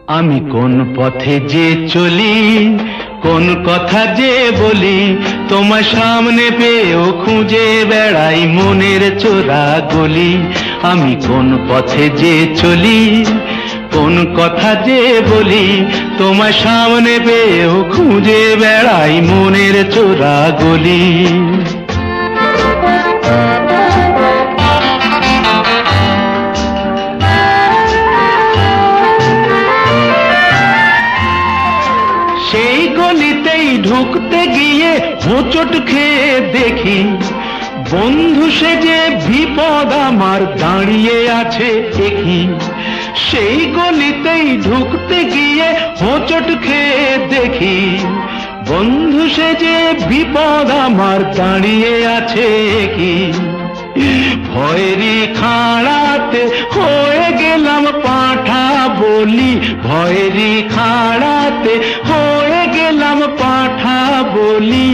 আমি কোন পথে যে চলি, কোন কথা যে বলি, তোমার সামনে পেয়েও খুঁজে বেড়াই মনের চোরা গলি। আমি কোন পথে যে চলি, কোন কথা যে বলি, তোমার সামনে পেয়েও খুঁজে বেড়াই মনের চোরা গলি। সেই গলিতেই ঢুকতে গিয়ে হোঁচট খেয়ে দেখি, বন্ধু সেজে বিপদ আমার দাঁড়িয়ে আছে একই। সেই গলিতেই ঢুকতে গিয়ে হোঁচট খেয়ে দেখি, বন্ধু সেজে বিপদ আমার দাঁড়িয়ে আছে কি। ভয়েরই খাড়াতে হয়ে গেলাম পাঁঠা বলি, ভয়েরই খাড়াতে হয়ে গেলাম পাঁঠা বলি।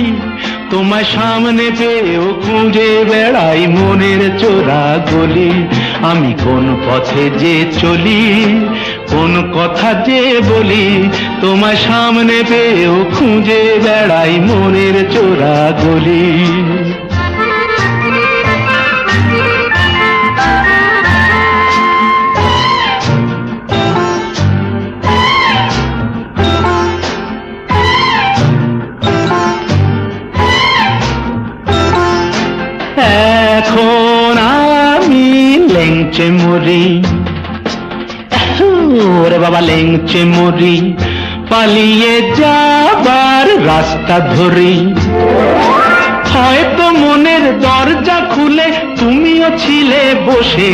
তোমার সামনে পেয়েও খুঁজে বেড়াই মনের চোরা গলি। আমি কোন পথে যে চলি, কোন কথা যে বলি, তোমার সামনে পেয়েও খুঁজে বেড়াই মনের চোরা গলি। এখন আমি লেংচে মরি, ওরে বাবা লেংচে মরি, পালিয়ে যাবার রাস্তা ধরি। হয়তো মনের দরজা খুলে তুমিও ছিলে বসে,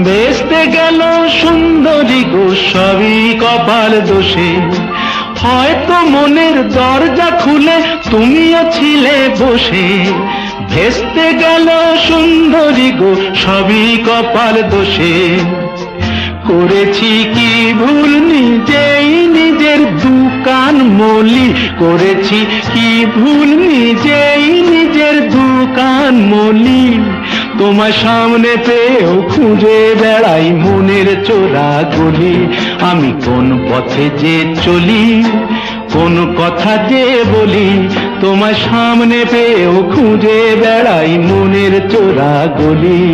বেসতে গেল সুন্দরী গো সবই কপাল দোষে। হয়তো মনের দরজা খুলে তুমিও ছিলে বসে, ভেস্তে গেল সুন্দরী গো সবই কপাল দোষে। করেছি কি ভুল নিজেই নিজের দুকান মলি, করেছি কি ভুল নিজেই নিজের দুকান মলি। তোমার সামনে পেয়েও খুঁজে বেড়াই মনের চোরা গলি। আমি কোন পথে যে চলি, কোন কথা যে বলি, তোমার সামনে পেয়েও খুঁজে বেড়াই মনের চোরা গলি।